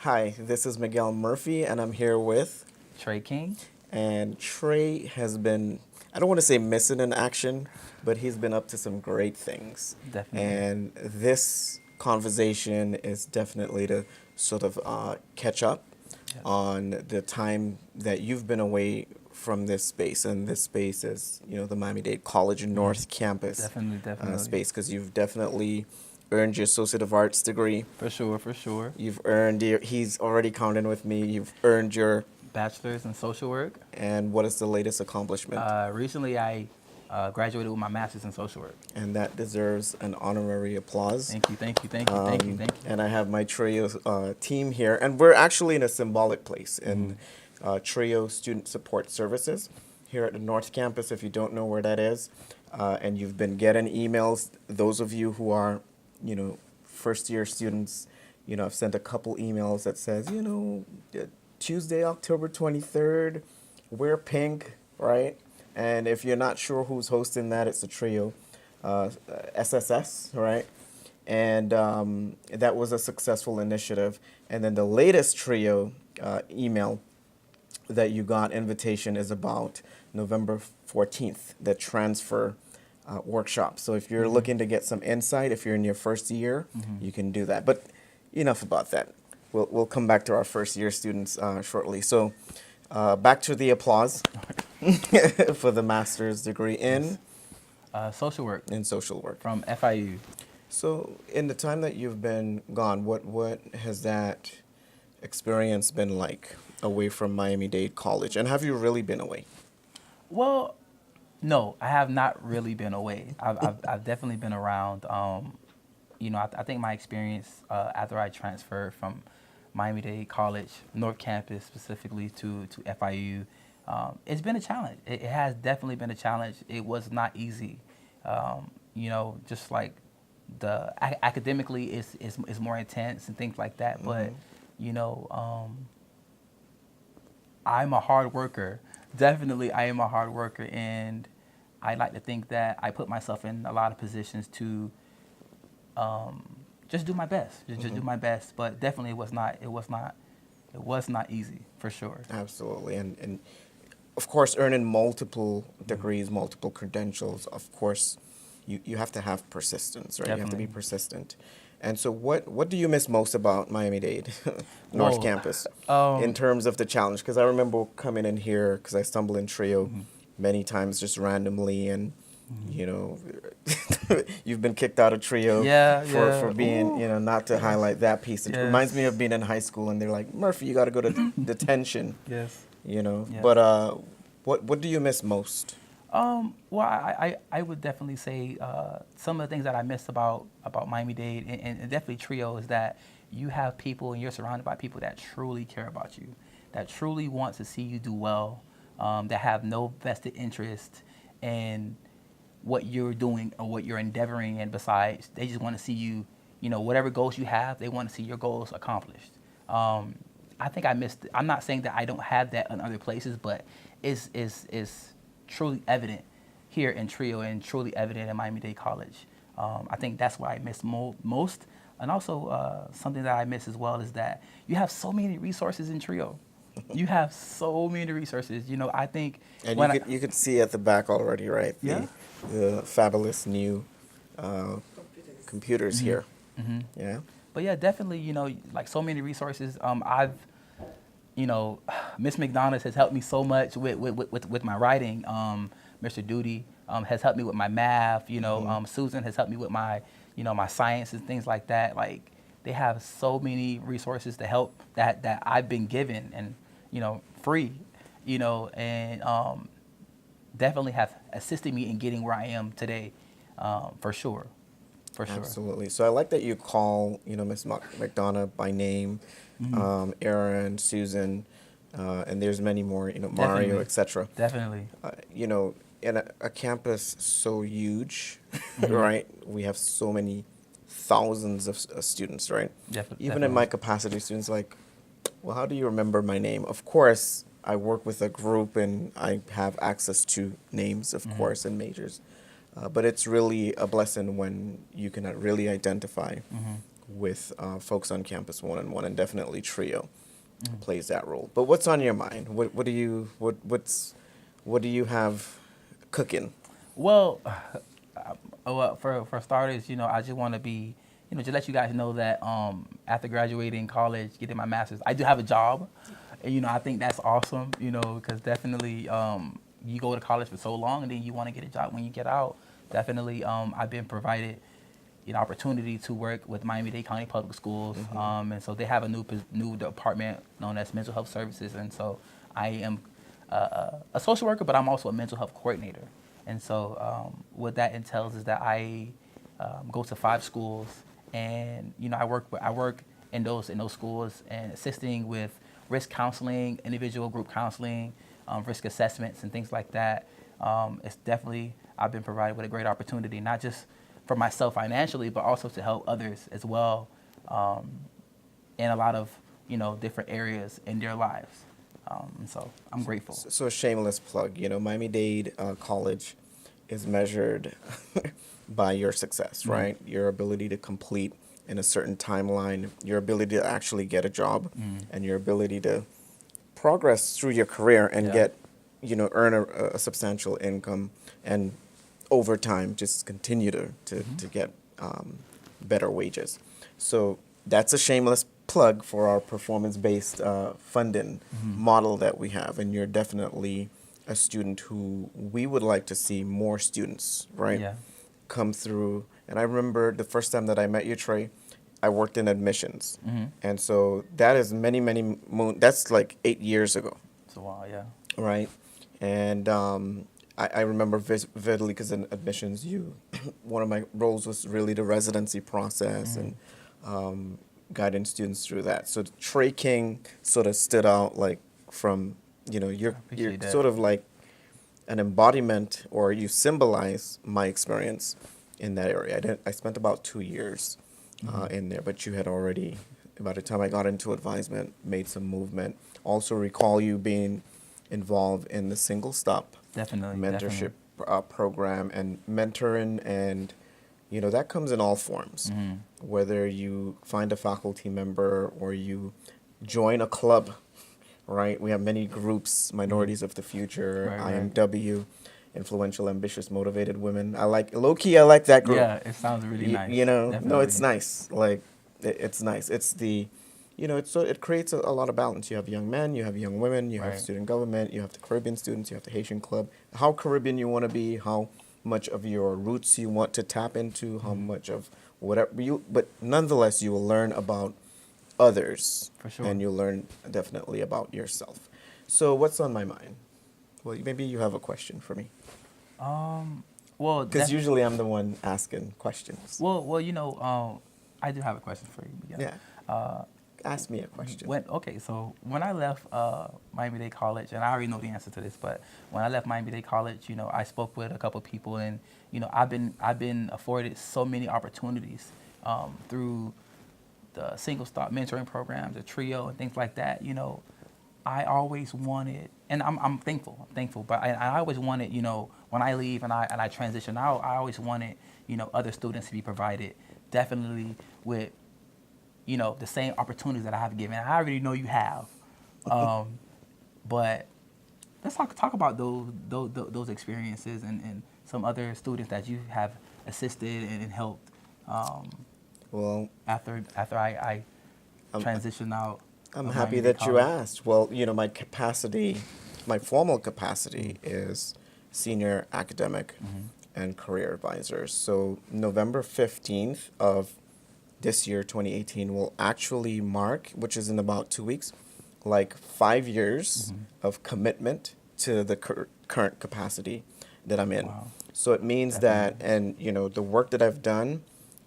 Hi, this is Miguel Murphy, and I'm here with, Trey King. and Trey has been, I don't want to say missing in action, but he's been up to some great things. Definitely. And this conversation is definitely to sort of catch up Yes. on the time that you've been away from this space. And this space is, the Miami-Dade College North Campus Definitely, definitely. space, because you've definitely earned your Associate of Arts degree. For sure, for sure. You've earned your, he's already counting with me. You've earned your, Bachelor's in social work. and what is the latest accomplishment? Recently, I graduated with my master's in social work. And that deserves an honorary applause. Thank you, thank you, thank you, thank you, thank you. And I have my TRiO team here, and we're actually in a symbolic place in TRiO Student Support Services here at the North Campus, if you don't know where that is. And you've been getting emails. Those of you who are, first-year students, I've sent a couple emails that says, Tuesday, October 23rd, wear pink, right? And if you're not sure who's hosting that, it's a TRiO SSS, right? And that was a successful initiative. And then the latest TRiO email that you got invitation is about November 14th, the transfer workshop. So if you're looking to get some insight, if you're in your first year, you can do that. But enough about that. We'll come back to our first year students shortly. So back to the applause for the master's degree Social work in social work. from FIU. So in the time that you've been gone, what has that experience been like away from Miami-Dade College? And have you really been away? Well, no, I have not really been away. I've definitely been around. I think my experience after I transferred from Miami-Dade College, North Campus specifically to FIU, it's been a challenge. It has definitely been a challenge. It was not easy. Just like academically is more intense and things like that. But I'm a hard worker. Definitely, I am a hard worker, and I like to think that I put myself in a lot of positions to just do my best. Just do my best. But definitely, it was not easy for sure. Absolutely. And of course, earning multiple degrees, multiple credentials, of course, you have to have persistence, right? You have to be Definitely. persistent. And so what do you miss most about Miami-Dade North Whoa. Campus in terms of the challenge? Because I remember coming in here, because I stumbled in TRiO many times just randomly, and you've been kicked out of TRiO Yeah, for yeah. being, Ooh. not to highlight that piece. It Yes. reminds me of being in high school, and they're like, Murphy, you got to go to detention, Yes. you. Yeah. But what do you miss most? Well, I would definitely say some of the things that I miss about Miami-Dade and definitely TRiO is that you have people and you're surrounded by people that truly care about you, that truly want to see you do well, that have no vested interest in what you're doing or what you're endeavoring, and besides, they just want to see you, whatever goals you have, they want to see your goals accomplished. I think I missed. I'm not saying that I don't have that in other places, but it's truly evident here in TRiO and truly evident in Miami-Dade College. I think that's what I miss most. And also something that I miss as well is that you have so many resources in TRiO. You have so many resources. I think And when you could see at the back already, right? Yeah. The fabulous new computers here. Yeah. But yeah, definitely, like so many resources. Miss McDonald has helped me so much with my writing. Mr. Duty has helped me with my math. Susan has helped me with my, my science and things like that. Like they have so many resources to help that I've been given and, free, and definitely have assisted me in getting where I am today, for sure. For sure. Absolutely. So I like that you call, Miss McDonough by name, Aaron, Susan, and there's many more, Mario, Definitely. etc. Definitely. In a campus so huge, right? We have so many thousands of students, right? Even in my capacity, students like, well, how do you remember my name? Of course, I work with a group and I have access to names, of course, and majors. But it's really a blessing when you can really identify with folks on campus one-on-one, and definitely TRiO plays that role. But what's on your mind? What do you have cooking? Well, well, for starters, I just want to be, just let you guys know that after graduating college, getting my master's, I do have a job. And, I think that's awesome, because definitely you go to college for so long and then you want to get a job when you get out. Definitely, I've been provided an opportunity to work with Miami-Dade County Public Schools. And so they have a new department known as Mental Health Services. And so I am a social worker, but I'm also a mental health coordinator. And so what that entails is that I go to 5 schools, and I work in those schools and assisting with risk counseling, individual group counseling, risk assessments, and things like that. It's definitely, I've been provided with a great opportunity, not just for myself financially, but also to help others as well in a lot of different areas in their lives. And so I'm grateful. So a shameless plug, Miami-Dade College is measured by your success, right? Your ability to complete in a certain timeline, your ability to actually get a job, and your ability to progress through your career and get, earn a substantial income, and over time just continue to get better wages. So that's a shameless plug for our performance-based funding model that we have, and you're definitely a student who we would like to see more students, right, come through. And I remember the first time that I met you, Trey, I worked in admissions, and so that is that's like 8 years ago. It's a while, yeah. Right, and I remember vividly because in admissions, one of my roles was really the residency process and guiding students through that. So Trey King sort of stood out like from, you're sort of like an embodiment, or you symbolize my experience in that area. I spent about 2 years in there, but you had already, by the time I got into advisement, made some movement. Also recall you being involved in the single stop mentorship program and mentoring, and that comes in all forms, whether you find a faculty member or you join a club, right? We have many groups: Minorities of the Future, IMW, Influential, Ambitious, Motivated Women. I like that group. Yeah, it sounds really nice. No, it's nice. Like it's nice. It's the it creates a lot of balance. You have young men, you have young women, you have student government, you have the Caribbean students, you have the Haitian club. How Caribbean you want to be, how much of your roots you want to tap into, how much of whatever but nonetheless you will learn about others. For sure. And you'll learn definitely about yourself. So what's on my mind? Well, maybe you have a question for me. Well, because usually I'm the one asking questions. Well, I do have a question for you. Yeah. Ask me a question. So when I left Miami-Dade College, and I already know the answer to this, but when I left Miami-Dade College, I spoke with a couple of people, and I've been afforded so many opportunities through the single stop mentoring programs, the TRiO, and things like that. I always wanted, and I'm thankful, but I always wanted, when I leave and I transition out, I always wanted, other students to be provided definitely with the same opportunities that I have given. I already know you have, but let's talk about those experiences and some other students that you have assisted and helped. Well, after I transition out. I'm happy that you asked. Well, my formal capacity is senior academic and career advisor. So November 15th of this year, 2018, will actually mark, which is in about 2 weeks, like 5 years of commitment to the current capacity that I'm in. Wow. So it means that, and the work that I've done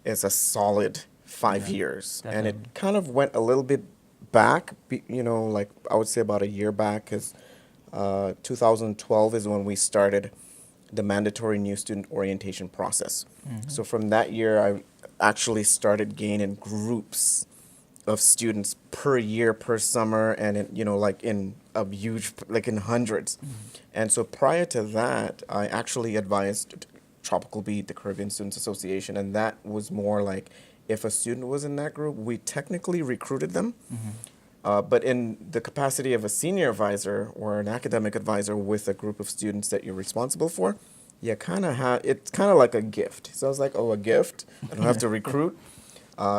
is a solid 5 years. Definitely. And it kind of went a little bit back, like I would say about a year back, because 2012 is when we started the mandatory new student orientation process. So from that year, I actually started gaining groups of students per year, per summer, and in in hundreds. And so prior to that, I actually advised Tropical Beat, the Caribbean Students Association, and that was more like if a student was in that group, we technically recruited them. But in the capacity of a senior advisor or an academic advisor with a group of students that you're responsible for, you kind of have, it's kind of like a gift. So I was like, oh, a gift? I don't have to recruit.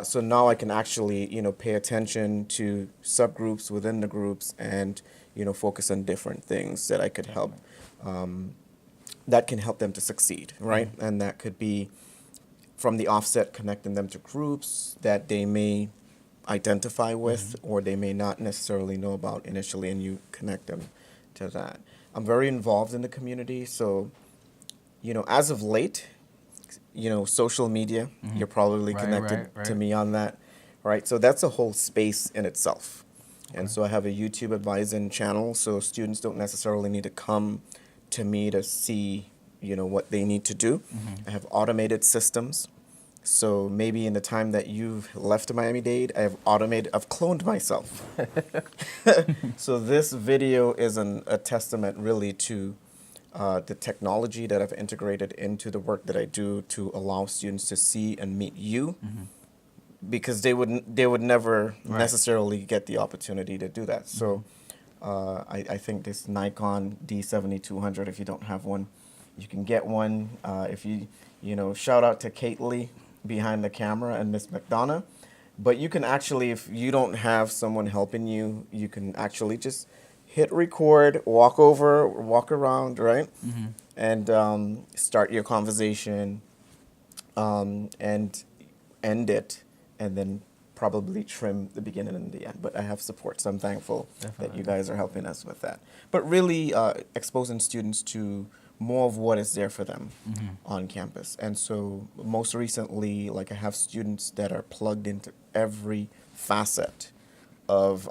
So now I can actually, pay attention to subgroups within the groups and, focus on different things that I could help, that can help them to succeed, right? And that could be from the offset connecting them to groups that they may identify with or they may not necessarily know about initially, and you connect them to that. I'm very involved in the community, so, as of late, social media, you're probably Right, connected right, to right. me on that, right? So that's a whole space in itself. And so I have a YouTube advising channel, so students don't necessarily need to come to me to see, what they need to do. I have automated systems. So maybe in the time that you've left Miami-Dade, I've cloned myself. So this video is a testament really to the technology that I've integrated into the work that I do to allow students to see and meet you, because they would never necessarily get the opportunity to do that. So I think this Nikon D7200, if you don't have one, you can get one. If shout out to Kate Lee behind the camera and Miss McDonough. But you can actually, if you don't have someone helping you, you can actually just hit record, walk around, right? And start your conversation, and end it, and then probably trim the beginning and the end. But I have support, so I'm thankful that you guys are helping us with that. But really exposing students to more of what is there for them on campus. And so most recently, like, I have students that are plugged into every facet of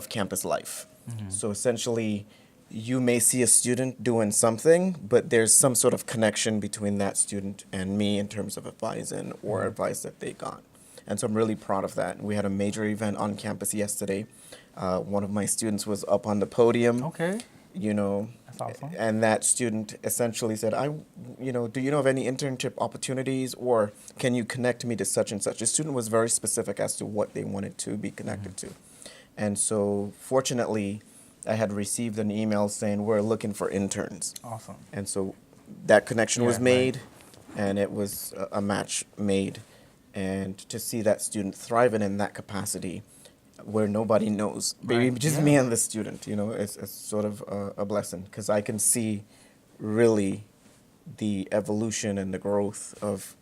campus life. So essentially, you may see a student doing something, but there's some sort of connection between that student and me in terms of advising or advice that they got. And so I'm really proud of that. We had a major event on campus yesterday. One of my students was up on the podium. Okay. That's awesome. And that student essentially said, do you know of any internship opportunities, or can you connect me to such and such? The student was very specific as to what they wanted to be connected to. And so fortunately, I had received an email saying we're looking for interns. Awesome. And so that connection was Yeah, made, and it was a match made. And to see that student thriving in that capacity where nobody knows, maybe just me and the student, it's sort of a blessing, because I can see really the evolution and the growth of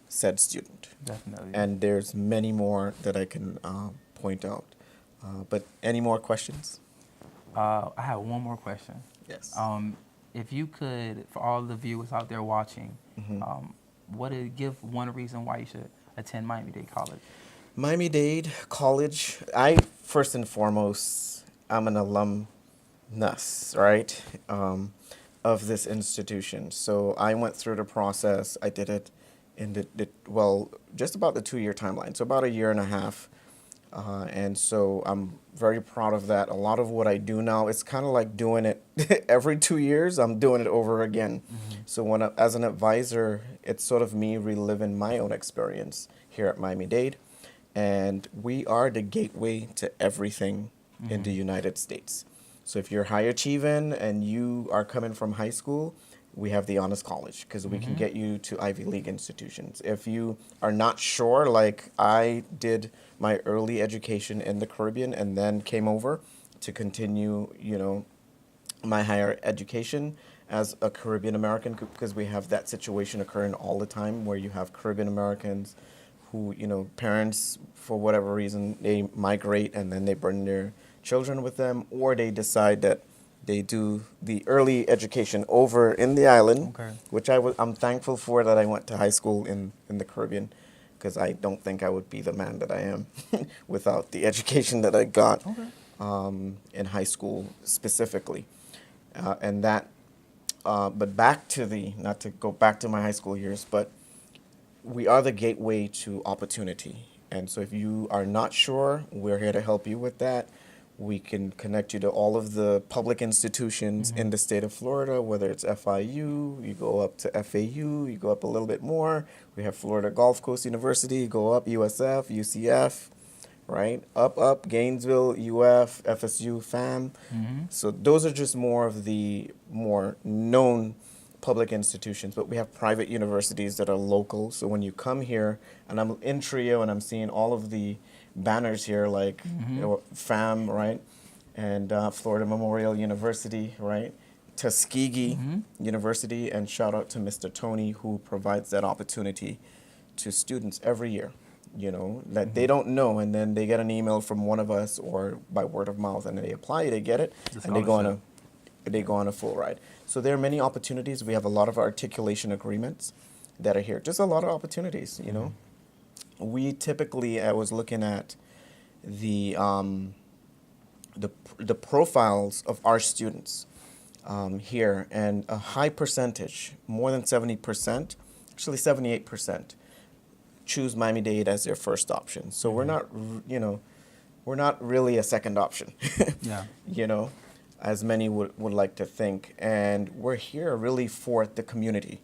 said student. Definitely. And there's many more that I can point out. But any more questions? I have one more question. Yes. If you could, for all the viewers out there watching, give one reason why you should attend Miami-Dade College. Miami-Dade College, first and foremost, I'm an alumnus, right, of this institution. So I went through the process. I did it in just about the 2-year timeline, so about a year and a half. And so I'm very proud of that. A lot of what I do now, it's kind of like doing it every 2 years, I'm doing it over again. So as an advisor, it's sort of me reliving my own experience here at Miami-Dade. And we are the gateway to everything in the United States. So if you're high achieving and you are coming from high school, we have the Honors College, because we can get you to Ivy League institutions. If you are not sure, like I did my early education in the Caribbean and then came over to continue, my higher education as a Caribbean American, because we have that situation occurring all the time where you have Caribbean Americans who, parents, for whatever reason, they migrate and then they bring their children with them, or they decide that they do the early education over in the island, which I'm thankful for that I went to high school in the Caribbean, because I don't think I would be the man that I am without the education that I got in high school specifically. But not to go back to my high school years, but we are the gateway to opportunity. And so if you are not sure, we're here to help you with that. We can connect you to all of the public institutions in the state of Florida, whether it's FIU, you go up to FAU, you go up a little bit more. We have Florida Gulf Coast University, you go up USF, UCF, right? Up, Gainesville, UF, FSU, FAM. So those are just more of the more known public institutions, but we have private universities that are local. So when you come here, and I'm in TRiO and I'm seeing all of the banners here, like FAM, right? And Florida Memorial University, right? Tuskegee University, and shout out to Mr. Tony, who provides that opportunity to students every year, you know, that they don't know, and then they get an email from one of us or by word of mouth, and they apply, they get it, and they go on a full ride. So there are many opportunities. We have a lot of articulation agreements that are here. Just a lot of opportunities, you know. We typically, I was looking at the profiles of our students here, and a high percentage, more than 70%, actually 78%, choose Miami-Dade as their first option. So we're not, you know, we're not really a second option, you know, as many would like to think. And we're here really for the community.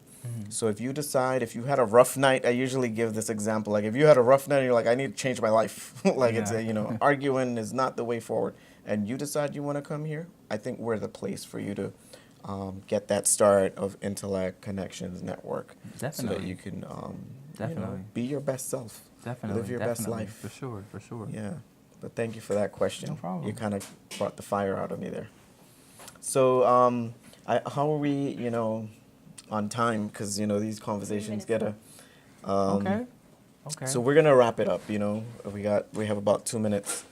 So if you decide, if you had a rough night, I usually give this example, like if you had a rough night and you're like, I need to change my life, like it's a, you know, arguing is not the way forward, and you decide you want to come here, I think we're the place for you to get that start of intellect, connections, network, so that you can you know, be your best self, live your best life. For sure. Yeah, but thank you for that question. No problem. You kind of brought the fire out of me there. So how are we, you know, on time? Because, you know, these conversations get a... Okay. So we're going to wrap it up, you know. We have about 2 minutes.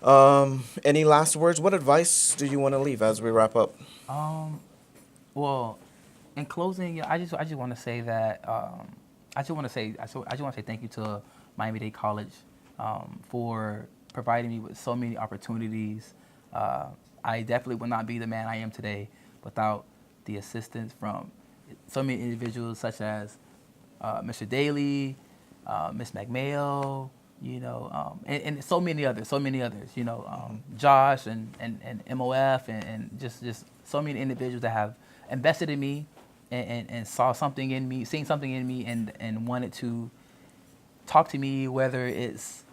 Any last words? What advice do you want to leave as we wrap up? Well, in closing, I just want to say that I just want to say thank you to Miami-Dade College for providing me with so many opportunities. I definitely would not be the man I am today without the assistance from so many individuals such as Mr. Daly, Ms. McMail, you know, and so many others, you know, Josh and MOF and just so many individuals that have invested in me and saw something in me, seen something in me and wanted to talk to me, whether it's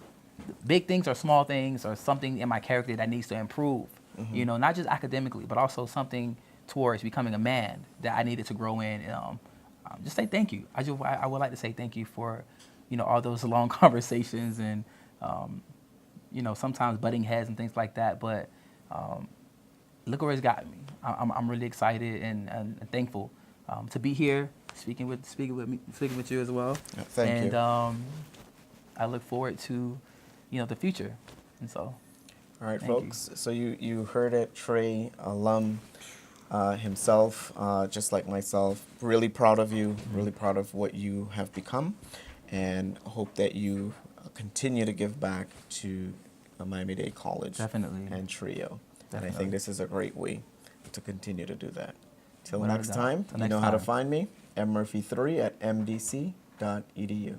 big things or small things or something in my character that needs to improve, you know, not just academically, but also something towards becoming a man that I needed to grow in. Just say thank you. I would like to say thank you for, you know, all those long conversations and, you know, sometimes butting heads and things like that. But look where it's gotten me. I'm really excited and thankful to be here, speaking with you as well. Yeah, thank you. And I look forward to, you know, the future. And so. All right, folks. So you heard it, Trey, alum himself, just like myself. Really proud of you. Really proud of what you have become, and hope that you continue to give back to Miami-Dade College. Definitely. And TRiO. Definitely. And I think this is a great way to continue to do that. Till Without next a doubt. time, Till you next know how to time. find me, mmurphy3@mdc.edu.